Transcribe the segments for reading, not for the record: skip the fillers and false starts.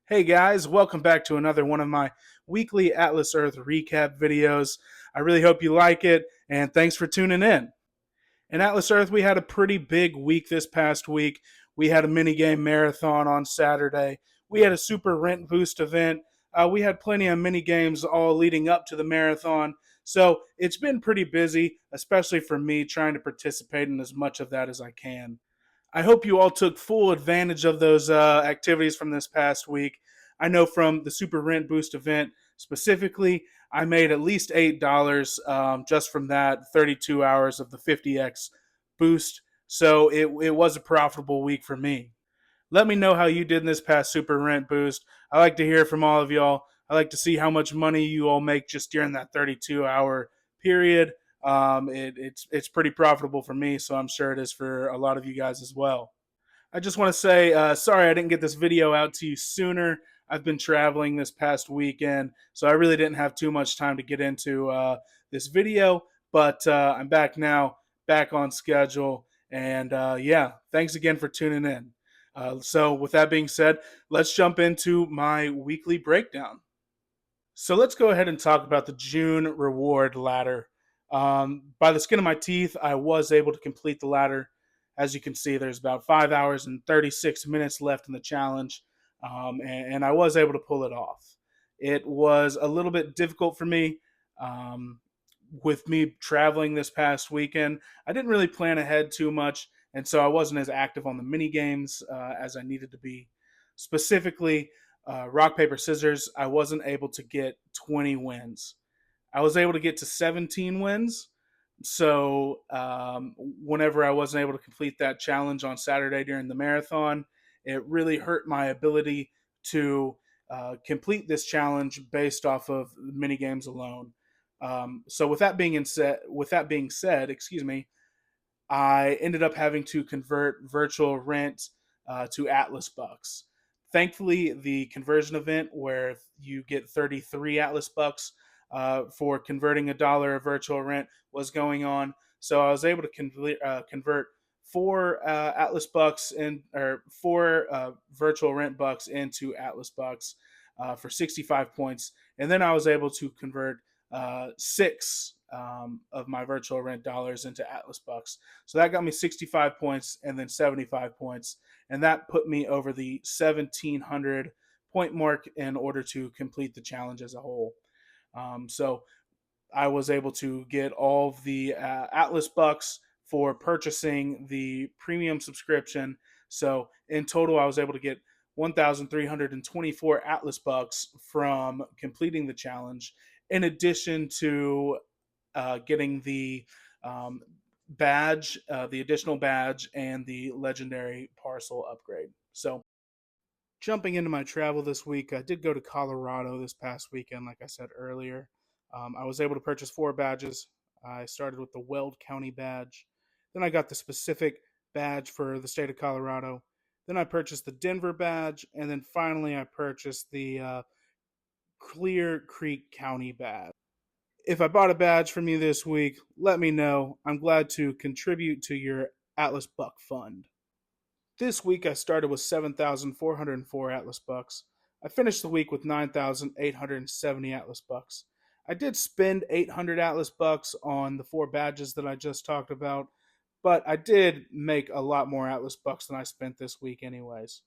Hey guys, welcome back to another one of my weekly Atlas Earth recap videos. I really hope you like it, and thanks for tuning in. In Atlas Earth, we had a pretty big week this past week. We had a minigame marathon on Saturday. We had a super rent boost event. We had plenty of mini games all leading up to the marathon. So it's been pretty busy, especially for me trying to participate in as much of that as I can. I hope you all took full advantage of those activities from this past week. I know from the Super Rent Boost event specifically, I made at least $8 just from that 32 hours of the 50x boost. So it was a profitable week for me. Let me know how you did in this past Super Rent Boost. I like to hear from all of y'all. I like to see how much money you all make just during that 32-hour period. It's pretty profitable for me, so I'm sure it is for a lot of you guys as well. I just want to say sorry I didn't get this video out to you sooner. I've been traveling this past weekend, so I really didn't have too much time to get into this video. But I'm back now, back on schedule, and yeah, thanks again for tuning in. So, with that being said, let's jump into my weekly breakdown. So let's go ahead and talk about the June reward ladder. By the skin of my teeth, I was able to complete the ladder. As you can see, there's about 5 hours and 36 minutes left in the challenge, and I was able to pull it off. It was a little bit difficult for me um, with me traveling this past weekend. I didn't really plan ahead too much, and so I wasn't as active on the mini games as I needed to be. Specifically, rock paper scissors, I wasn't able to get 20 wins. I was able to get to 17 wins. So whenever I wasn't able to complete that challenge on Saturday during the marathon, it really hurt my ability to complete this challenge based off of mini games alone. So with that being said, excuse me, I ended up having to convert virtual rent to Atlas bucks. Thankfully, the conversion event where you get 33 Atlas bucks for converting $1 of virtual rent was going on. So I was able to convert four Atlas bucks and or four virtual rent bucks into Atlas bucks for 65 points, and then I was able to convert six of my virtual rent dollars into Atlas bucks. So that got me 65 points and then 75 points. And that put me over the 1,700 point mark in order to complete the challenge as a whole. So I was able to get all of the Atlas bucks for purchasing the premium subscription. So in total, I was able to get 1,324 Atlas bucks from completing the challenge, in addition to getting the um, badge, the additional badge, and the legendary parcel upgrade. So, jumping into my travel this week, I did go to Colorado this past weekend, like I said earlier. I was able to purchase four badges. I started with the Weld County badge. Then I got the specific badge for the state of Colorado. Then I purchased the Denver badge. And then finally, I purchased the Clear Creek County badge. If I bought a badge from you this week, let me know. I'm glad to contribute to your Atlas Buck Fund. This week I started with 7,404 Atlas Bucks. I finished the week with 9,870 Atlas Bucks. I did spend 800 Atlas Bucks on the four badges that I just talked about, but I did make a lot more Atlas Bucks than I spent this week, anyways.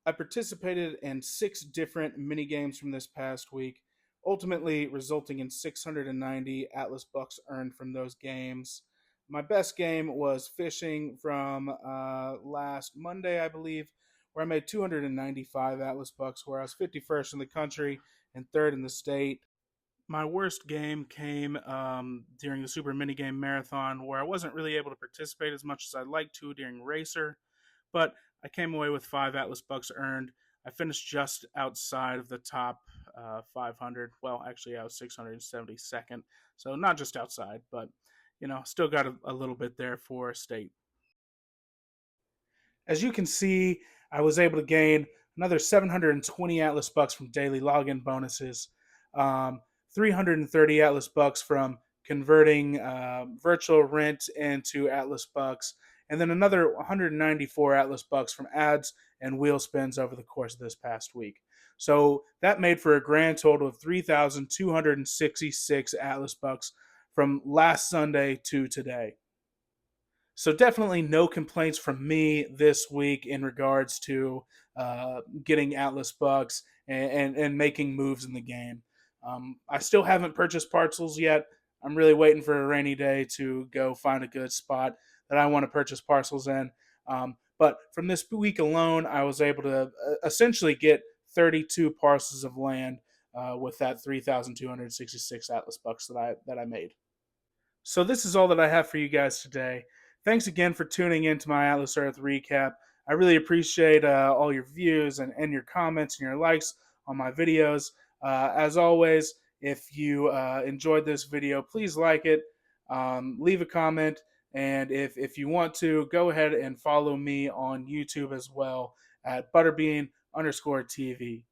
I participated in six different mini games from this past week, ultimately resulting in 690 Atlas Bucks earned from those games. My best game was fishing from last Monday, I believe, where I made 295 Atlas Bucks, where I was 51st in the country and third in the state. My worst game came during the Super Minigame Marathon, where I wasn't really able to participate as much as I'd like to during Racer, but I came away with five Atlas Bucks earned. I finished just outside of the top 500. Well, actually, I was 672nd, so not just outside, but still got a little bit there for state. As you can see, I was able to gain another 720 Atlas Bucks from daily login bonuses, 330 Atlas Bucks from converting virtual rent into Atlas Bucks, and then another 194 Atlas bucks from ads and wheel spins over the course of this past week. So that made for a grand total of 3,266 Atlas bucks from last Sunday to today. So definitely no complaints from me this week in regards to getting Atlas bucks and making moves in the game. I still haven't purchased parcels yet. I'm really waiting for a rainy day to go find a good spot that I want to purchase parcels in. But from this week alone, I was able to essentially get 32 parcels of land with that 3,266 Atlas bucks that I made. So this is all that I have for you guys today. Thanks again for tuning in to my Atlas Earth recap. I really appreciate all your views and your comments and your likes on my videos. As always, if you enjoyed this video, please like it, leave a comment, and if you want to, go ahead and follow me on YouTube as well at Butterbean_TV.